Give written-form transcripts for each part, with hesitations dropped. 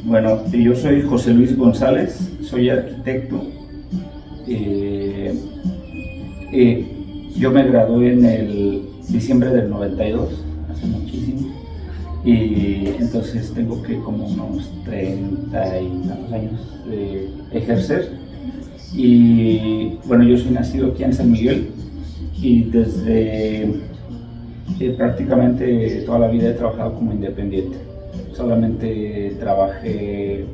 Bueno, yo soy José Luis González, soy arquitecto. Eh, yo me gradué en el diciembre del 92, hace muchísimo, y entonces tengo que como unos 30 y tantos años de ejercer. Y bueno, yo soy nacido aquí en San Miguel y desde prácticamente toda la vida he trabajado como independiente. Solamente trabajé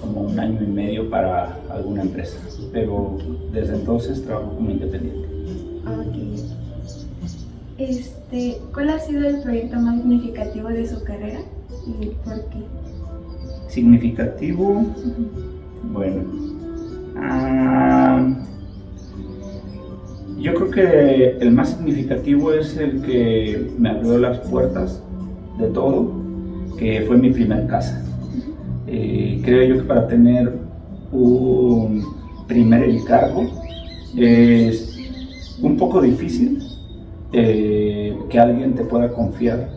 como un año y medio para alguna empresa, pero desde entonces trabajo como independiente. Ok. ¿Cuál ha sido el proyecto más significativo de su carrera y por qué? Significativo, bueno, yo creo que el más significativo es el que me abrió las puertas de todo, que fue mi primer casa. Creo yo que para tener un primer encargo es un poco difícil que alguien te pueda confiar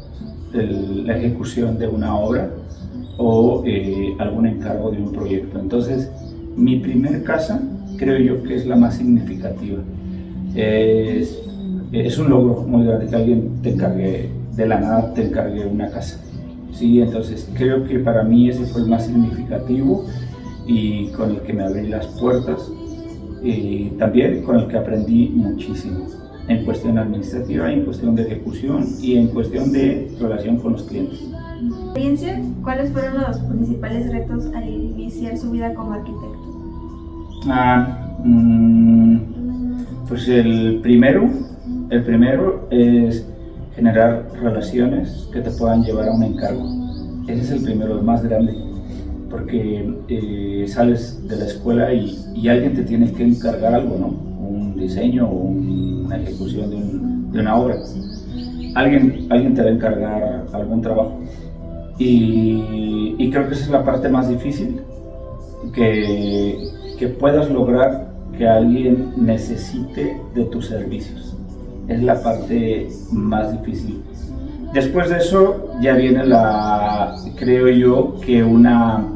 la ejecución de una obra o algún encargo de un proyecto. Entonces, mi primer casa creo yo que es la más significativa. Es un logro muy grande que alguien te encargue, de la nada te encargue una casa. Sí, entonces creo que para mí ese fue el más significativo y con el que me abrí las puertas, y también con el que aprendí muchísimo en cuestión administrativa, en cuestión de ejecución y en cuestión de relación con los clientes. Experiencia, ¿cuáles fueron los principales retos al iniciar su vida como arquitecto? Pues el primero es generar relaciones que te puedan llevar a un encargo. Ese es el primero, el más grande, porque sales de la escuela y alguien te tiene que encargar algo, ¿no? Un diseño o una ejecución de una obra. Alguien te va a encargar algún trabajo. Y creo que esa es la parte más difícil, que puedas lograr que alguien necesite de tus servicios. Es la parte más difícil. Después de eso ya viene creo yo que una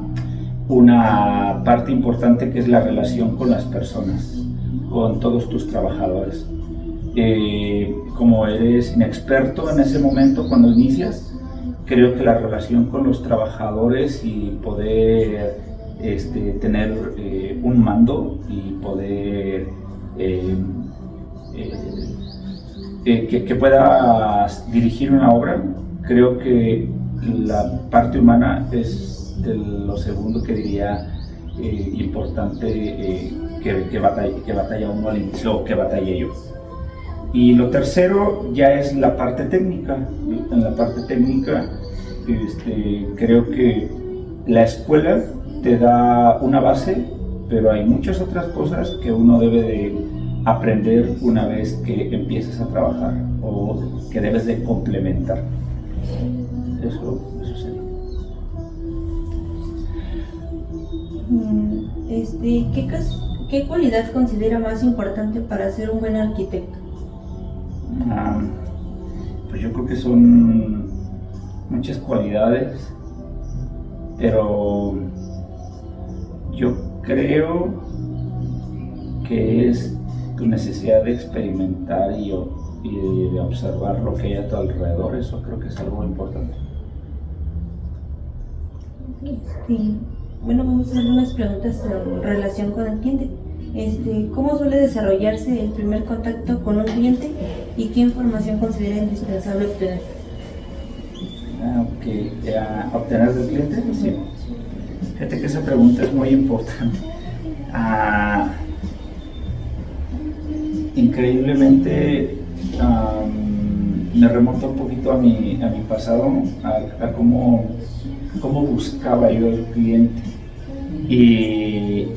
parte importante, que es la relación con las personas, con todos tus trabajadores. Como eres inexperto en ese momento cuando inicias, creo que la relación con los trabajadores y poder tener un mando y poder que puedas dirigir una obra, creo que la parte humana es de lo segundo que diría importante, que batalla uno al inicio, o que batallé yo. Y lo tercero ya es la parte técnica. En la parte técnica creo que la escuela te da una base, pero hay muchas otras cosas que uno debe de aprender una vez que empiezas a trabajar o que debes de complementar. Eso sería. ¿Qué cualidad considera más importante para ser un buen arquitecto? Pues yo creo que son muchas cualidades, pero yo creo que es tu necesidad de experimentar y de observar lo que hay a tu alrededor. Eso creo que es algo importante. Bueno, vamos a hacer unas preguntas en relación con el cliente. ¿Cómo suele desarrollarse el primer contacto con un cliente y qué información considera indispensable obtener? ¿Obtener del cliente? Sí. Fíjate que esa pregunta es muy importante. Increíblemente, me remonta un poquito a mi pasado, a cómo buscaba yo el cliente. Y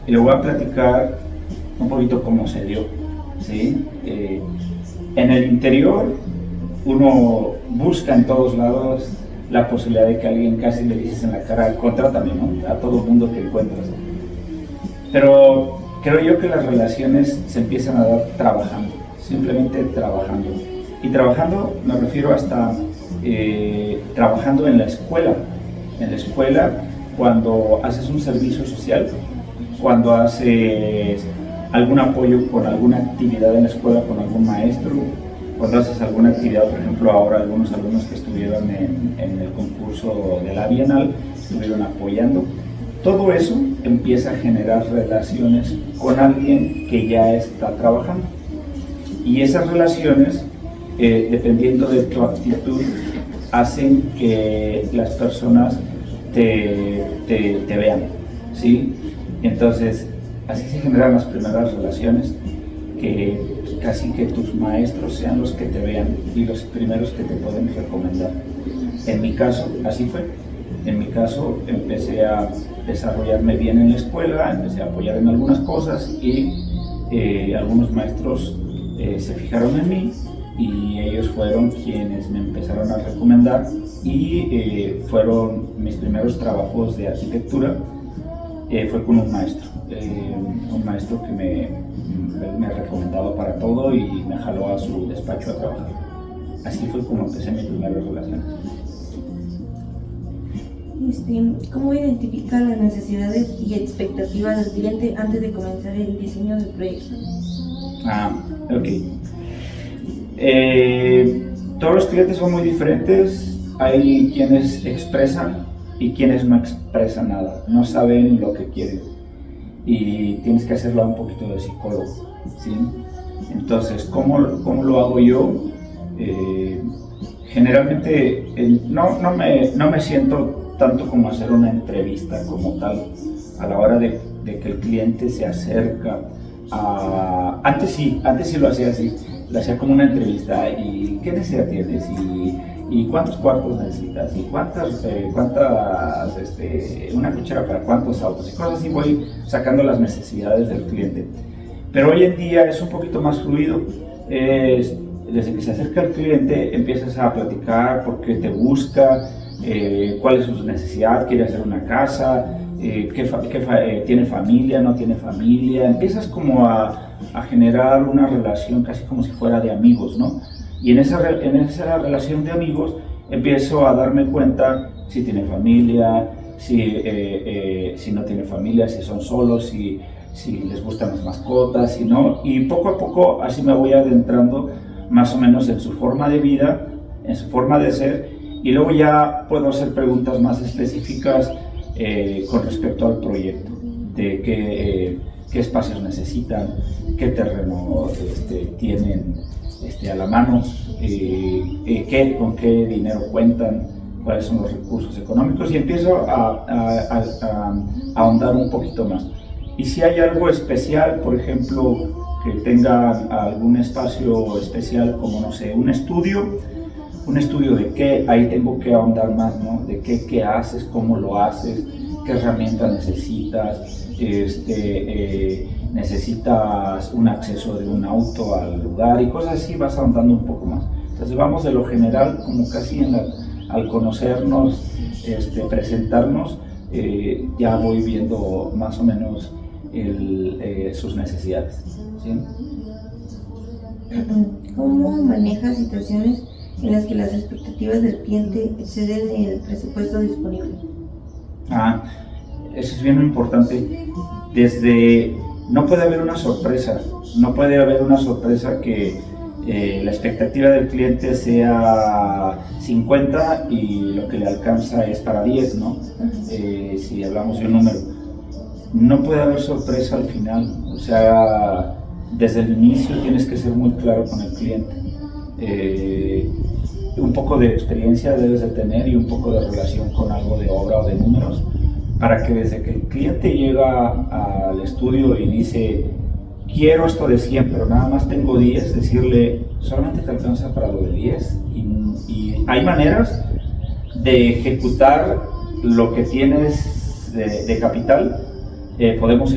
le voy a platicar un poquito cómo se dio, ¿sí? En el interior, uno busca en todos lados la posibilidad de que alguien casi le dices en la cara, contrátame, ¿no? A todo el mundo que encuentras. Pero creo yo que las relaciones se empiezan a dar trabajando, simplemente trabajando. Y trabajando me refiero hasta trabajando en la escuela. En la escuela cuando haces un servicio social, cuando haces algún apoyo con alguna actividad en la escuela, con algún maestro, cuando haces alguna actividad, por ejemplo, ahora algunos alumnos que estuvieron en el concurso de la Bienal, estuvieron apoyando. Todo eso empieza a generar relaciones con alguien que ya está trabajando. Y esas relaciones, dependiendo de tu actitud, hacen que las personas te vean, ¿sí? Entonces, así se generan las primeras relaciones, que casi que tus maestros sean los que te vean y los primeros que te pueden recomendar. En mi caso, así fue. En mi caso, empecé a desarrollarme bien en la escuela, empecé a apoyar en algunas cosas y algunos maestros se fijaron en mí y ellos fueron quienes me empezaron a recomendar y fueron mis primeros trabajos de arquitectura. Fue con un maestro que me recomendaba para todo y me jaló a su despacho a trabajar. Así fue como empecé mis primeras relaciones. ¿Cómo identificar las necesidades y expectativas del cliente antes de comenzar el diseño del proyecto? Ok. Todos los clientes son muy diferentes. Hay quienes expresan y quienes no expresan nada, no saben lo que quieren y tienes que hacerlo un poquito de psicólogo, ¿sí? Entonces, ¿cómo lo hago yo? Generalmente no me siento tanto como hacer una entrevista como tal a la hora de que el cliente se acerca a... Antes sí lo hacía así, lo hacía como una entrevista y ¿qué necesidad tienes? ¿Y cuántos cuartos necesitas? ¿Y cuántas una cuchara para cuántos autos? Y cosas así voy sacando las necesidades del cliente. Pero hoy en día es un poquito más fluido. Desde que se acerca el cliente empiezas a platicar por qué te busca, cuál es su necesidad, quiere hacer una casa, tiene familia, no tiene familia. Empiezas como a generar una relación casi como si fuera de amigos, ¿no? Y en esa relación de amigos empiezo a darme cuenta si tiene familia, si no tiene familia, si son solos, si les gustan las mascotas, si no. Y poco a poco así me voy adentrando más o menos en su forma de vida, en su forma de ser, y luego ya puedo hacer preguntas más específicas con respecto al proyecto, de qué espacios necesitan, qué terreno tienen a la mano, con qué dinero cuentan, cuáles son los recursos económicos, y empiezo a ahondar un poquito más. Y si hay algo especial, por ejemplo, que tengan algún espacio especial, como no sé, un estudio de qué, ahí tengo que ahondar más, ¿no? De qué haces, cómo lo haces, qué herramientas necesitas, necesitas un acceso de un auto al lugar y cosas así, vas ahondando un poco más. Entonces vamos de lo general, como casi al conocernos, presentarnos, ya voy viendo más o menos sus necesidades, ¿sí? ¿Cómo manejas situaciones en las que las expectativas del cliente exceden el presupuesto disponible? Eso es bien importante. No puede haber una sorpresa, que la expectativa del cliente sea 50 y lo que le alcanza es para 10, ¿no? Si hablamos de un número. No puede haber sorpresa al final, o sea, desde el inicio tienes que ser muy claro con el cliente. Un poco de experiencia debes de tener y un poco de relación con algo de obra o de números, para que desde que el cliente llega al estudio y dice quiero esto de 100 pero nada más tengo 10, decirle solamente te alcanza para lo de 10 y hay maneras de ejecutar lo que tienes de capital. Podemos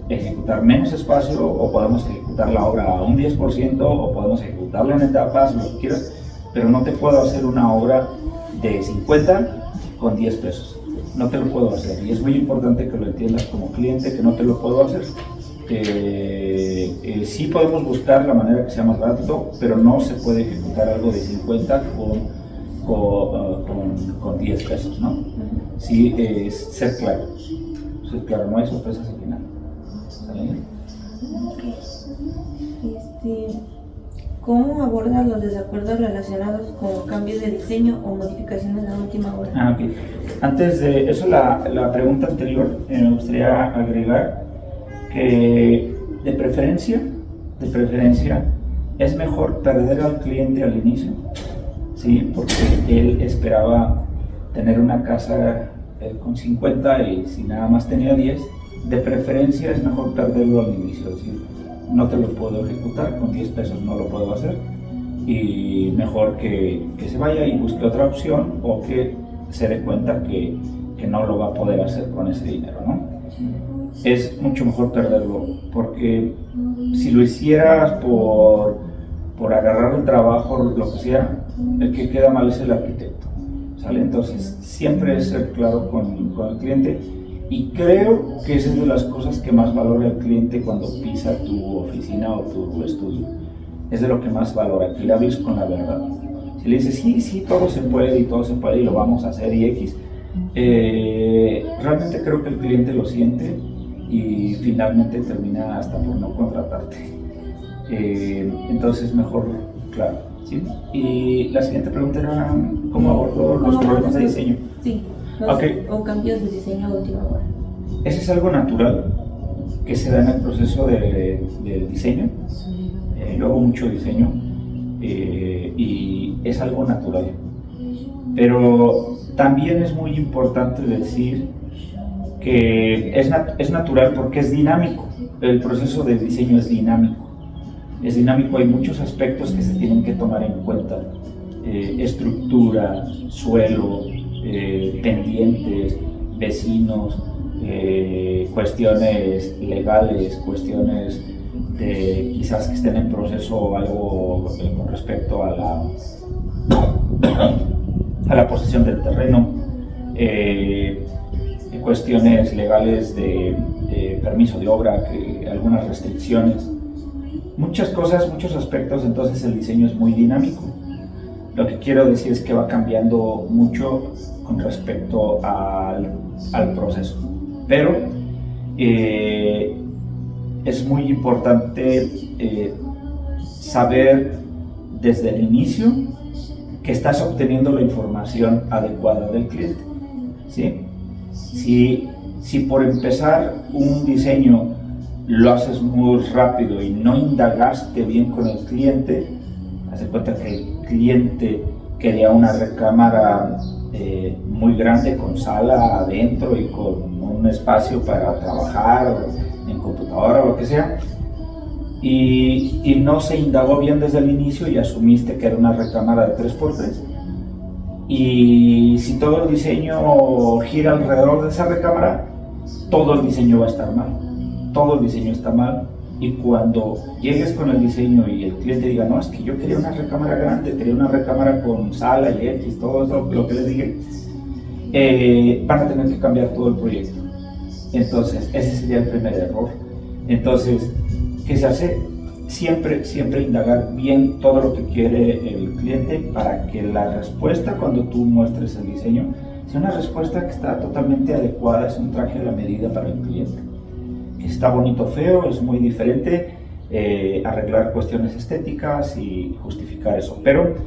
ejecutar menos espacio o podemos ejecutar la obra a un 10% o podemos ejecutarla en etapas, lo que quieras, pero no te puedo hacer una obra de 50 con 10 pesos. No te lo puedo hacer y es muy importante que lo entiendas como cliente, que no te lo puedo hacer. Sí podemos buscar la manera que sea más barato, pero no se puede ejecutar algo de 50 con 10 pesos, ¿no? sí, es ser claro. Ser claro, no hay sorpresas al final. ¿Sale? Ok. ¿Cómo abordas los desacuerdos relacionados con cambios de diseño o modificaciones a última hora? Ok. Antes de eso, la pregunta anterior, me gustaría agregar que de preferencia, es mejor perder al cliente al inicio, ¿sí? Porque él esperaba tener una casa con 50 y si nada más tenía 10, de preferencia es mejor perderlo al inicio, es decir, no te lo puedo ejecutar, con 10 pesos no lo puedo hacer, y mejor que se vaya y busque otra opción o que se dé cuenta que no lo va a poder hacer con ese dinero, ¿no? Es mucho mejor perderlo, porque si lo hicieras por agarrar el trabajo, lo que sea, el que queda mal es el arquitecto, ¿sale? Entonces, siempre es ser claro con el cliente, y creo que esa es de las cosas que más valora el cliente cuando pisa tu oficina o tu estudio. Es de lo que más valora, que le hables con la verdad. Si le dices, sí, todo se puede y lo vamos a hacer y X, realmente creo que el cliente lo siente y finalmente termina hasta por no contratarte. Entonces mejor, claro, ¿sí? Y la siguiente pregunta era, ¿cómo abordo los problemas de diseño? Sí, Okay. O cambios de diseño a última hora. Ese es algo natural que se da en el proceso del diseño. Yo hago mucho diseño y es algo natural. Pero también es muy importante decir que es natural porque es dinámico. El proceso de diseño es dinámico. Es dinámico, hay muchos aspectos que se tienen que tomar en cuenta. Estructura, suelo, pendientes, vecinos, cuestiones legales, cuestiones de quizás que estén en proceso o algo con respecto a la posesión del terreno, cuestiones legales de permiso de obra, algunas restricciones, muchas cosas, muchos aspectos. Entonces el diseño es muy dinámico. Lo que quiero decir es que va cambiando mucho con respecto al proceso, pero es muy importante saber desde el inicio que estás obteniendo la información adecuada del cliente, ¿sí? Si por empezar un diseño lo haces muy rápido y no indagaste bien con el cliente, haz de cuenta que el cliente quería una recámara muy grande con sala adentro y con un espacio para trabajar en computadora o lo que sea, y no se indagó bien desde el inicio y asumiste que era una recámara de 3x3, y si todo el diseño gira alrededor de esa recámara, todo el diseño va a estar mal, todo el diseño está mal. Y cuando llegues con el diseño y el cliente diga, no, es que yo quería una recámara grande, quería una recámara con sala y X, todo eso, lo que les dije, van a tener que cambiar todo el proyecto. Entonces, ese sería el primer error. Entonces, ¿qué se hace? Siempre indagar bien todo lo que quiere el cliente para que la respuesta cuando tú muestres el diseño sea una respuesta que está totalmente adecuada, es un traje a la medida para el cliente. Está bonito o feo, es muy diferente arreglar cuestiones estéticas y justificar eso. Pero,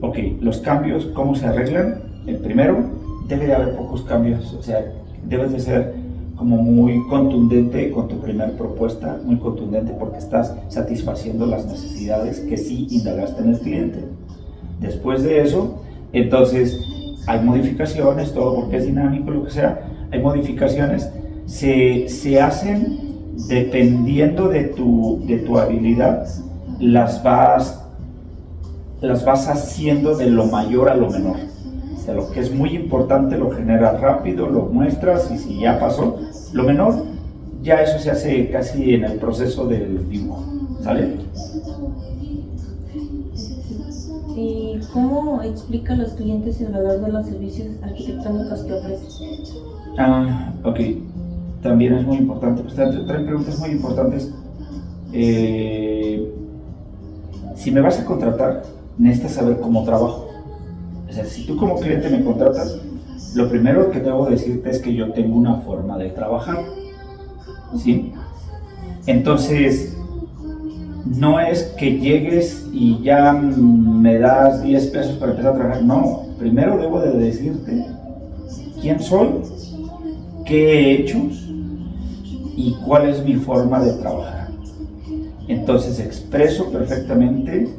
ok, los cambios, ¿cómo se arreglan? Primero, debe de haber pocos cambios, o sea, debes de ser como muy contundente con tu primera propuesta, muy contundente porque estás satisfaciendo las necesidades que sí indagaste en el cliente. Después de eso, entonces, hay modificaciones, todo porque es dinámico, lo que sea, hay modificaciones. Se hacen dependiendo de tu habilidad, las vas haciendo de lo mayor a lo menor. O sea, lo que es muy importante lo generas rápido, lo muestras, y si ya pasó, lo menor, ya eso se hace casi en el proceso del dibujo, ¿sale? ¿Y cómo explica a los clientes el valor de los servicios arquitectónicos que ofreces? Ok. También es muy importante, pues traen preguntas muy importantes. Si me vas a contratar, necesitas saber cómo trabajo. O sea, si tú como cliente me contratas, lo primero que debo decirte es que yo tengo una forma de trabajar, ¿sí? Entonces, no es que llegues y ya me das 10 pesos para empezar a trabajar. No, primero debo de decirte quién soy, qué he hecho y cuál es mi forma de trabajar. Entonces expreso perfectamente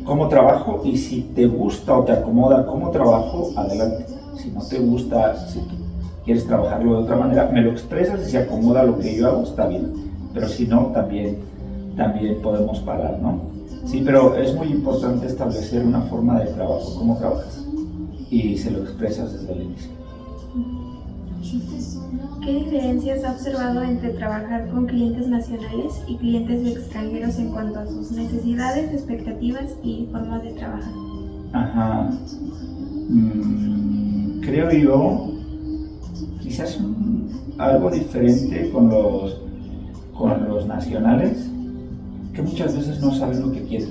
cómo trabajo, y si te gusta o te acomoda cómo trabajo, adelante. Si no te gusta, si tú quieres trabajarlo de otra manera, me lo expresas, y si acomoda lo que yo hago, está bien. Pero si no, también podemos parar, ¿no? Sí, pero es muy importante establecer una forma de trabajo, cómo trabajas, y se lo expresas desde el inicio. ¿Qué diferencias ha observado entre trabajar con clientes nacionales y clientes extranjeros en cuanto a sus necesidades, expectativas y formas de trabajar? Ajá. Creo yo, quizás algo diferente con los nacionales, que muchas veces no saben lo que quieren.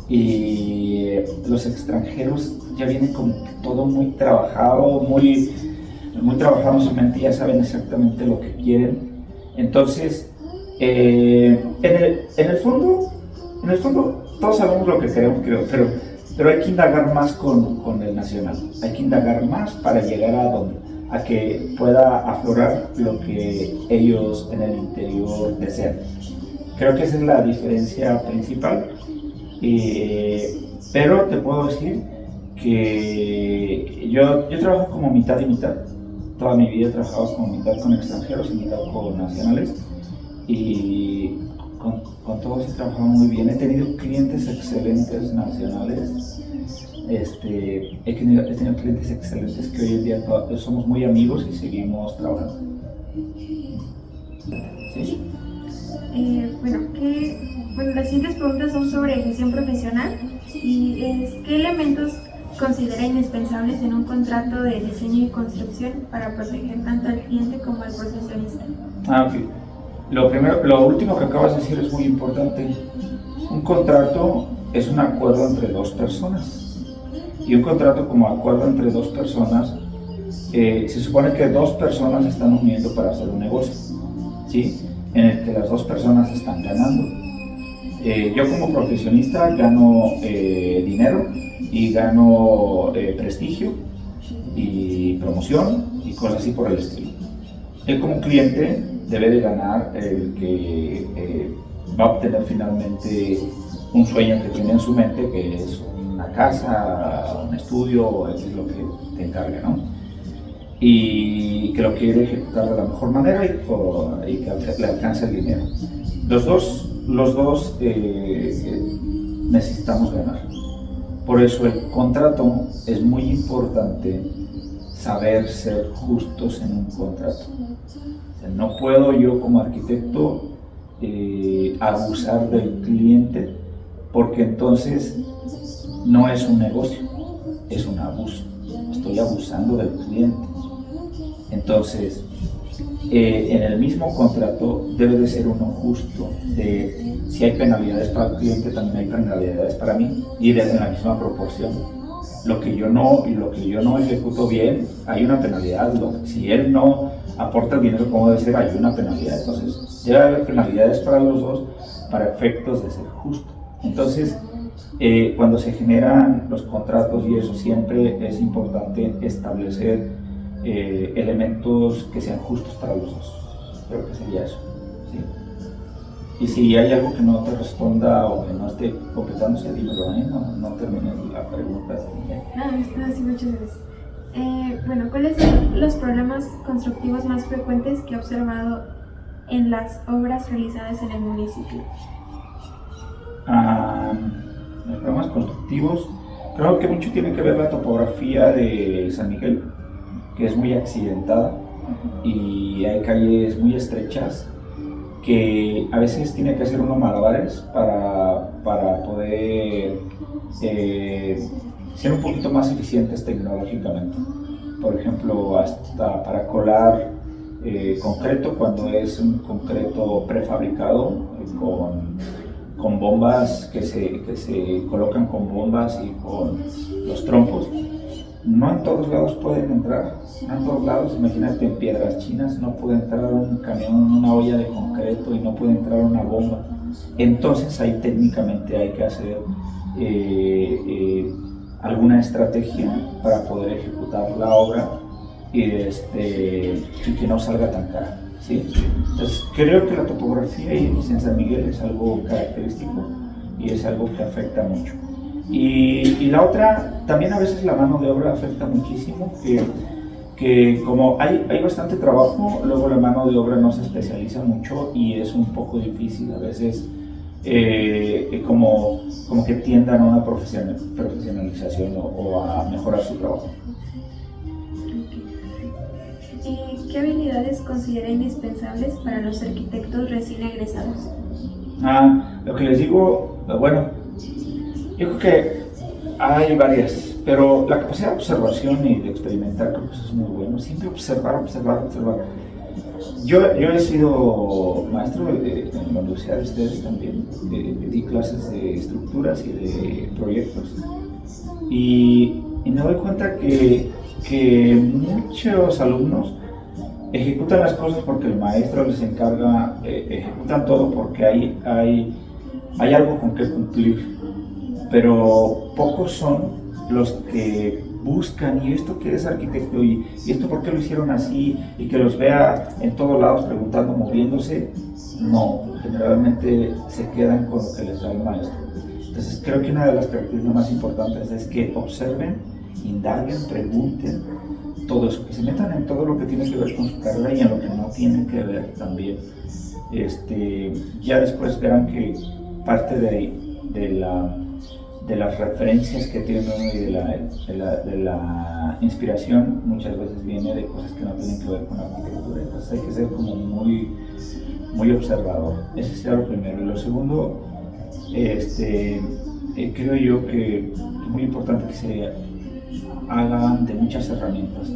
Y los extranjeros ya vienen como todo muy trabajado, muy trabajado en su mente, ya saben exactamente lo que quieren. Entonces, en el fondo todos sabemos lo que queremos, creo, pero hay que indagar más con el nacional. Hay que indagar más para llegar a que pueda aflorar lo que ellos en el interior desean. Creo que esa es la diferencia principal. Pero te puedo decir que yo trabajo como mitad y mitad. Toda mi vida he trabajado como mitad con extranjeros y mitad con nacionales, y con todos he trabajado muy bien. He tenido clientes excelentes nacionales, he tenido clientes excelentes que hoy en día somos muy amigos y seguimos trabajando. ¿Sí? Las siguientes preguntas son sobre gestión profesional, y ¿qué elementos considera indispensables en un contrato de diseño y construcción para proteger tanto al cliente como al profesionista? Ok. Lo último que acabas de decir es muy importante. Un contrato es un acuerdo entre dos personas, y un contrato como acuerdo entre dos personas, se supone que dos personas se están uniendo para hacer un negocio, ¿sí? En el que las dos personas están ganando. Yo como profesionista gano dinero y gano prestigio y promoción y cosas así por el estilo. Él como cliente debe de ganar el que va a obtener finalmente un sueño que tiene en su mente, que es una casa, un estudio, es lo que te encarga, ¿no? Y que lo quiere ejecutar de la mejor manera y que le alcance el dinero. Los dos necesitamos ganar. Por eso el contrato es muy importante, saber ser justos en un contrato. O sea, no puedo yo como arquitecto abusar del cliente, porque entonces no es un negocio, es un abuso. Estoy abusando del cliente. Entonces, en el mismo contrato debe de ser uno justo, de si hay penalidades para el cliente, también hay penalidades para mí, y en la misma proporción. Lo que yo no ejecuto bien, hay una penalidad. Si él no aporta el dinero como debe ser, hay una penalidad. Entonces, debe haber penalidades para los dos, para efectos de ser justo. Entonces, cuando se generan los contratos y eso, siempre es importante establecer elementos que sean justos para los dos. Creo que sería eso, ¿sí? Y si hay algo que no te responda o que no esté completándose, dímelo, no termines la pregunta. Sí, muchas gracias. ¿Cuáles son los problemas constructivos más frecuentes que ha observado en las obras realizadas en el municipio? Los problemas constructivos, creo que mucho tiene que ver la topografía de San Miguel, que es muy accidentada, y hay calles muy estrechas que a veces tiene que hacer uno malabares para poder ser un poquito más eficientes tecnológicamente. Por ejemplo, hasta para colar concreto, cuando es un concreto prefabricado con bombas que se colocan con bombas y con los trompos. no en todos lados pueden entrar, no en todos lados, imagínate en Piedras Chinas no puede entrar un camión, una olla de concreto y no puede entrar una bomba. Entonces ahí técnicamente hay que hacer alguna estrategia para poder ejecutar la obra y que no salga tan cara, ¿sí? Entonces creo que la topografía y en San Miguel es algo característico y es algo que afecta mucho. Y la otra, también a veces la mano de obra afecta muchísimo, que como hay bastante trabajo, luego la mano de obra no se especializa mucho y es un poco difícil a veces como que tiendan a una profesionalización o a mejorar su trabajo. ¿Y qué habilidades considera indispensables para los arquitectos recién egresados? Lo que les digo, bueno, yo creo que hay varias, pero la capacidad de observación y de experimentar creo que eso es muy bueno. Siempre observar. Yo he sido maestro en la universidad de ustedes también, di clases de estructuras y de proyectos. Y me doy cuenta que muchos alumnos ejecutan las cosas porque el maestro les encarga, ejecutan todo porque hay algo con que cumplir, pero pocos son los que buscan, y esto que es arquitecto, y esto por qué lo hicieron así, y que los vea en todos lados preguntando, moviéndose. No, generalmente se quedan con lo que les da el maestro. Entonces creo que una de las características más importantes es que observen, indaguen, pregunten, todo eso, que se metan en todo lo que tiene que ver con su carrera y en lo que no tiene que ver también. Ya después verán que parte de las referencias que tiene uno y de la inspiración muchas veces viene de cosas que no tienen que ver con la arquitectura. Entonces hay que ser como muy observador. Ese sería lo primero. Y lo segundo, creo yo que es muy importante que se hagan de muchas herramientas,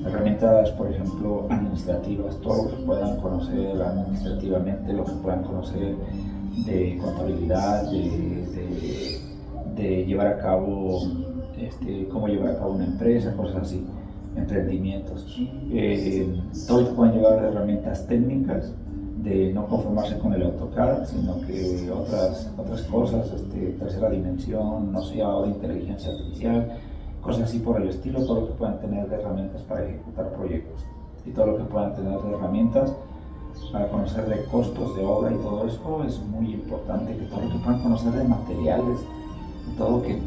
herramientas, por ejemplo, administrativas, todo lo que puedan conocer administrativamente, lo que puedan conocer de contabilidad, de llevar a cabo, cómo llevar a cabo una empresa, cosas así, emprendimientos. Todo lo que puedan llevar de herramientas técnicas, de no conformarse con el AutoCAD, sino que otras cosas, tercera dimensión, no sé, ahora inteligencia artificial, cosas así por el estilo, todo lo que puedan tener de herramientas para ejecutar proyectos y todo lo que puedan tener de herramientas para conocer de costos de obra y todo eso es muy importante, que todo lo que puedan conocer de materiales, todo que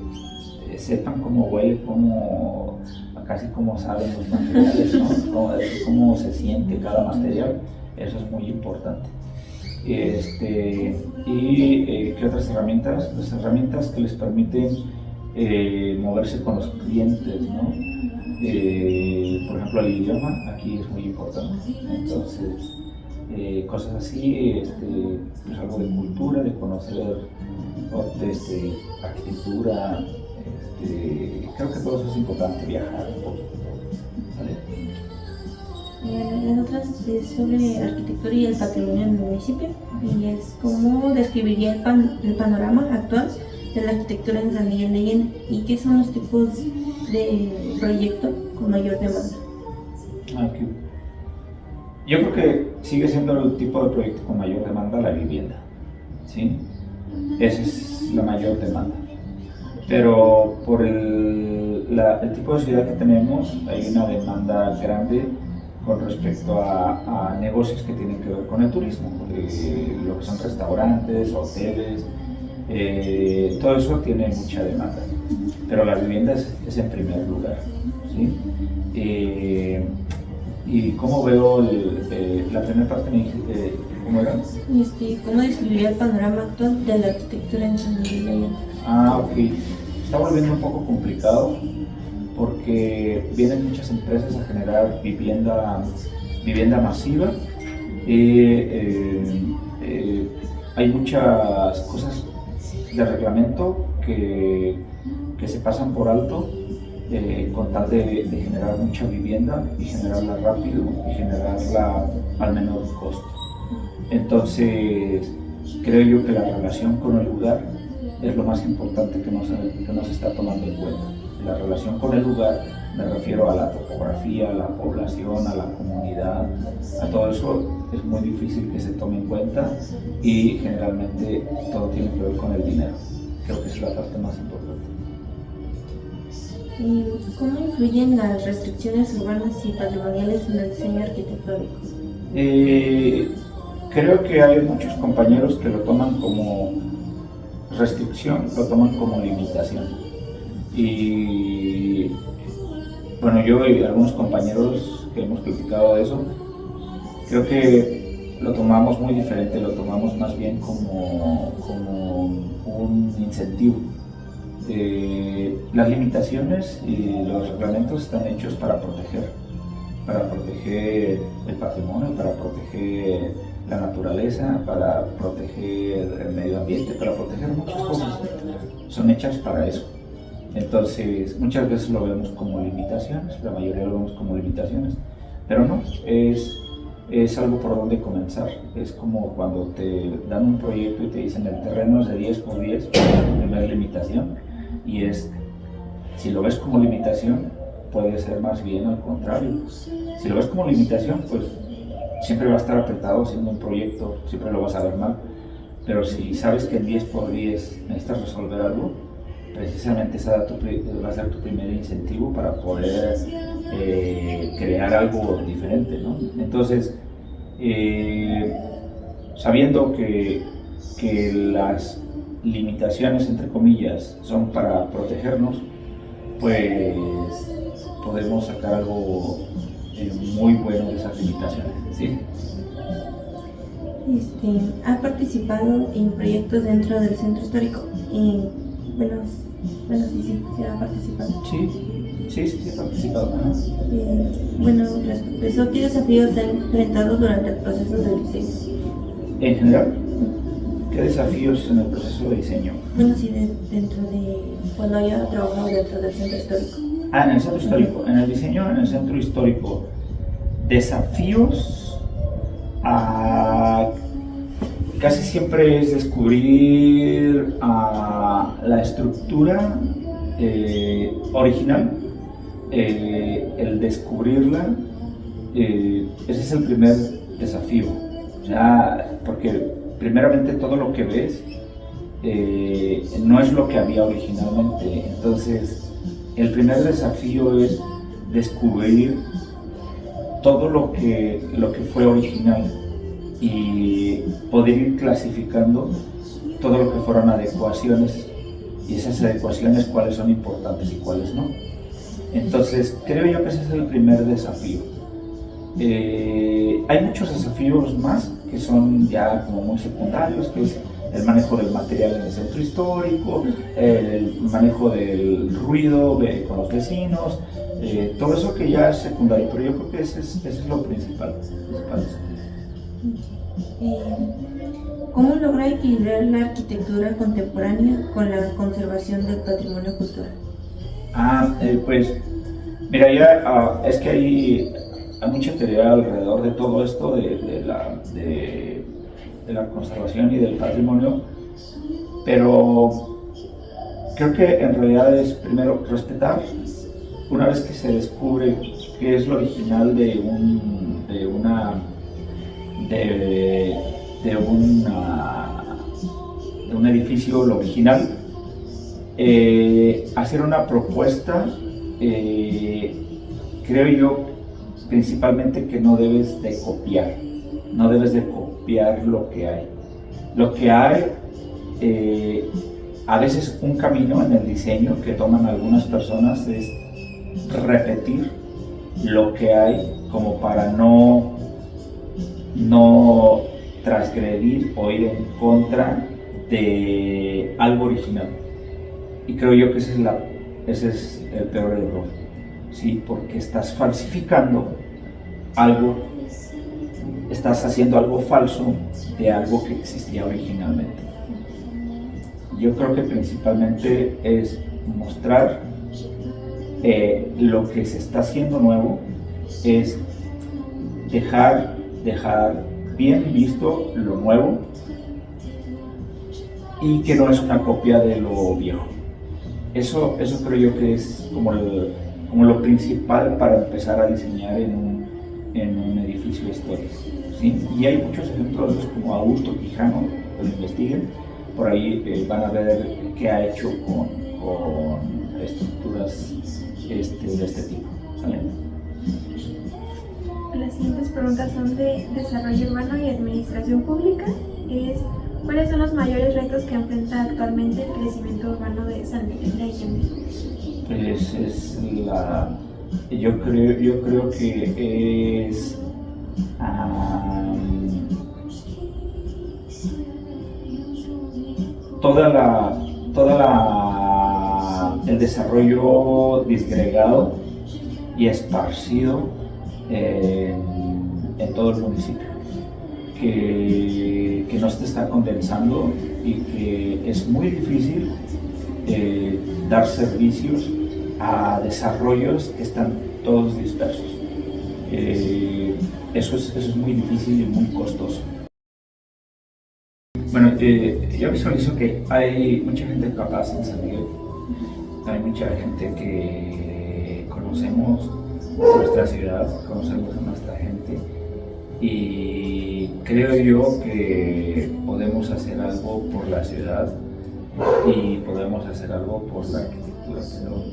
sepan cómo huele, casi cómo saben los materiales, ¿no? cómo se siente cada material, eso es muy importante. ¿Qué otras herramientas? Las herramientas que les permiten moverse con los clientes, ¿no? Por ejemplo, el idioma aquí es muy importante, entonces cosas así, pues algo de cultura, de conocer arquitectura, creo que todo eso es importante, viajar un poquito, ¿vale? Las otras es sobre arquitectura y el patrimonio en el municipio, y es cómo describiría el panorama actual de la arquitectura en San Miguel de Allende y qué son los tipos de proyecto con mayor demanda. Okay. Yo creo que sigue siendo el tipo de proyecto con mayor demanda la vivienda, ¿sí? Esa es la mayor demanda. Pero por el tipo de ciudad que tenemos hay una demanda grande con respecto a negocios que tienen que ver con el turismo, lo que son restaurantes, hoteles, todo eso tiene mucha demanda, pero la vivienda es en primer lugar, ¿sí? Y cómo veo la primera parte me dijiste, ¿cómo era? ¿Cómo describiría el panorama actual de la arquitectura en San Miguel de Allende? Ok. Está volviendo un poco complicado porque vienen muchas empresas a generar vivienda masiva. Hay muchas cosas de reglamento que se pasan por alto con tal de generar mucha vivienda y generarla rápido y generarla al menor costo. Entonces, creo yo que la relación con el lugar es lo más importante que no se está tomando en cuenta. La relación con el lugar, me refiero a la topografía, a la población, a la comunidad, a todo eso es muy difícil que se tome en cuenta y generalmente todo tiene que ver con el dinero. Creo que es la parte más importante. ¿Y cómo influyen las restricciones urbanas y patrimoniales en el diseño arquitectónico? Creo que hay muchos compañeros que lo toman como restricción, lo toman como limitación. Y bueno, yo y algunos compañeros que hemos platicado de eso, creo que lo tomamos muy diferente, lo tomamos más bien como un incentivo. Las limitaciones y los reglamentos están hechos para proteger el patrimonio, para proteger la naturaleza, para proteger el medio ambiente, para proteger muchas cosas. Son hechas para eso. Entonces, muchas veces lo vemos como limitaciones, la mayoría lo vemos como limitaciones, pero no, es algo por donde comenzar. Es como cuando te dan un proyecto y te dicen el terreno es de 10 por 10, es la primera limitación, y si lo ves como limitación, puede ser más bien al contrario. Si lo ves como limitación, pues siempre va a estar apretado haciendo un proyecto, siempre lo vas a ver mal, pero si sabes que en 10 por 10 necesitas resolver algo, precisamente ese va a ser tu primer incentivo para poder crear algo diferente, ¿no? Entonces, sabiendo que las limitaciones, entre comillas, son para protegernos, pues podemos sacar algo muy bueno de esas limitaciones, ¿sí? ¿Ha participado en proyectos dentro del centro histórico? Sí, ha participado. Sí, he participado. Respecto a eso, ¿qué desafíos se han enfrentado durante el proceso de diseño? En general, ¿qué desafíos en el proceso de diseño? Dentro de cuando haya trabajado dentro del centro histórico. En el centro histórico. En el diseño, en el centro histórico, desafíos casi siempre es descubrir la estructura original, el descubrirla, ese es el primer desafío. Porque primeramente todo lo que ves no es lo que había originalmente. Entonces, el primer desafío es descubrir todo lo que fue original y poder ir clasificando todo lo que fueron adecuaciones, y esas adecuaciones cuáles son importantes y cuáles no. Entonces, creo yo que ese es el primer desafío. Hay muchos desafíos más que son ya como muy secundarios, que es el manejo del material en el centro histórico, el manejo del ruido con los vecinos, todo eso que ya es secundario, pero yo creo que ese es lo principal. ¿Cómo logra equilibrar la arquitectura contemporánea con la conservación del patrimonio cultural? Pues mira, ya es que hay mucha teoría alrededor de todo esto de la conservación y del patrimonio, pero creo que en realidad es primero respetar. Una vez que se descubre qué es lo original de un edificio, lo original, hacer una propuesta, creo yo principalmente que no debes de copiar lo que hay. Lo que hay, a veces un camino en el diseño que toman algunas personas es repetir lo que hay como para no transgredir o ir en contra de algo original. Y creo yo que ese es el peor error, ¿sí? Porque estás falsificando algo, estás haciendo algo falso de algo que existía originalmente. Yo creo que principalmente es mostrar lo que se está haciendo nuevo, es dejar bien visto lo nuevo, y que no es una copia de lo viejo. Eso creo yo que es como lo principal para empezar a diseñar en un edificio histórico, ¿sí? Y hay muchos ejemplos como Augusto Quijano, que lo investiguen, por ahí van a ver qué ha hecho con estructuras de este tipo, ¿sale? Las siguientes preguntas son de desarrollo urbano y administración pública. ¿Cuáles son los mayores retos que enfrenta actualmente el crecimiento urbano de San Miguel de Allende? Pues yo creo que es el desarrollo disgregado y esparcido en todo el municipio, que no se está condensando y que es muy difícil dar servicios a desarrollos que están todos dispersos. Eso es muy difícil y muy costoso. Bueno, yo visualizo que hay mucha gente capaz en San Miguel, hay mucha gente que conocemos nuestra ciudad, conocemos a nuestra gente y creo yo que podemos hacer algo por la ciudad y podemos hacer algo por la arquitectura, pero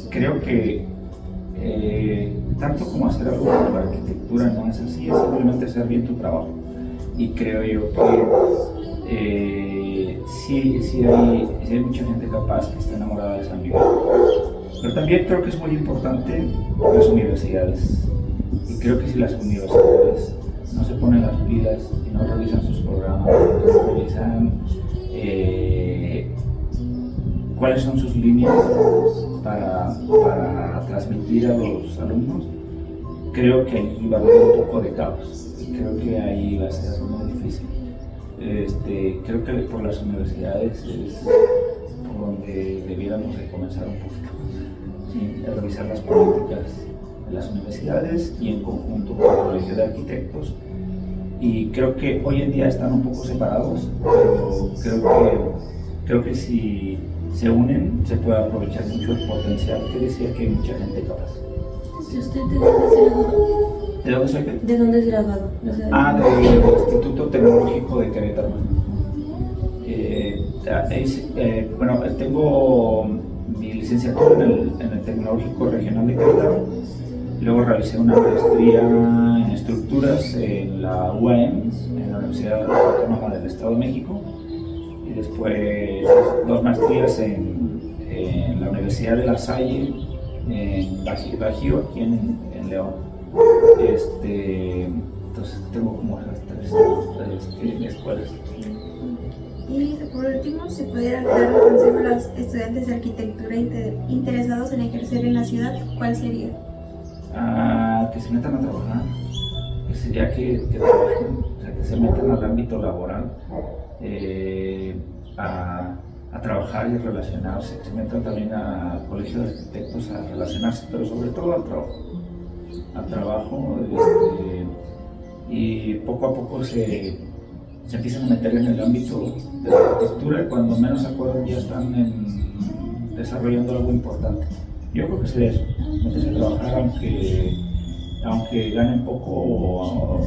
creo que tanto como hacer algo por la arquitectura no es así, es simplemente hacer bien tu trabajo. Y creo yo que sí hay mucha gente capaz que está enamorada de San Miguel. Pero también creo que es muy importante las universidades. Y creo que si las universidades no se ponen las pilas y no revisan sus programas, no revisan cuáles son sus líneas para transmitir a los alumnos, creo que ahí va a haber un poco de caos. Creo que ahí va a ser muy difícil. Creo que por las universidades es por donde debiéramos de comenzar un poquito, ¿sí? A revisar las políticas de las universidades y en conjunto con el Colegio de Arquitectos. Y creo que hoy en día están un poco separados, pero creo que si se unen se puede aprovechar mucho el potencial que decía que hay mucha gente capaz. ¿Y usted de dónde es graduado? ¿De dónde soy? ¿De dónde es graduado? Del Instituto Tecnológico de Querétaro. Bueno, tengo mi licenciatura en el Tecnológico Regional de Querétaro. Luego realicé una maestría en estructuras en la UAM, en la Universidad Autónoma del Estado de México. Y después 2 maestrías en la Universidad de La Salle, en Bajío, aquí en León. Entonces tengo como esas 3 escuelas. Y por último, si pudiera dar un consejo a los estudiantes de arquitectura interesados en ejercer en la ciudad, ¿cuál sería? Que se metan a trabajar, que sería que trabajen, o sea, que se metan al ámbito laboral, a trabajar y a relacionarse, que se metan también al Colegio de Arquitectos a relacionarse, pero sobre todo al trabajo, y poco a poco se empiezan a meter en el ámbito de la arquitectura y cuando menos se acuerdan ya están desarrollando algo importante. Yo creo que sería eso, meterse a trabajar aunque ganen poco o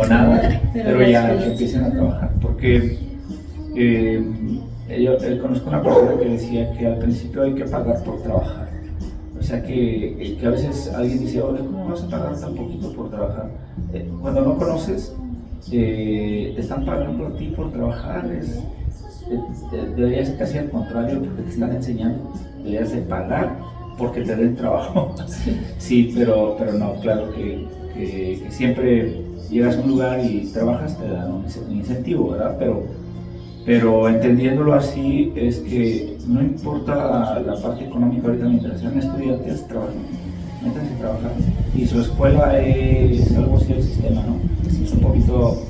nada, pero ya que empiecen a trabajar, porque yo conozco una persona que decía que al principio hay que pagar por trabajar. O sea que a veces alguien dice, oye, ¿cómo vas a pagar tan poquito por trabajar? Cuando no conoces, te están pagando a ti por trabajar. Debería ser casi al contrario, porque te están enseñando. Deberías de pagar porque te den trabajo. Sí, pero no, claro que siempre llegas a un lugar y trabajas, te dan un incentivo, ¿verdad? Pero entendiéndolo así es que no importa la parte económica ahorita, mientras sean estudiantes, trabajan, métanse a trabajar. Y su escuela es algo así del sistema, ¿no? Es un poquito,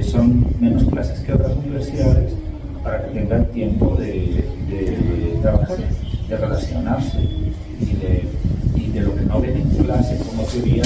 son menos clases que otras universidades para que tengan tiempo de trabajar, de relacionarse y de lo que no ven en clase como teoría,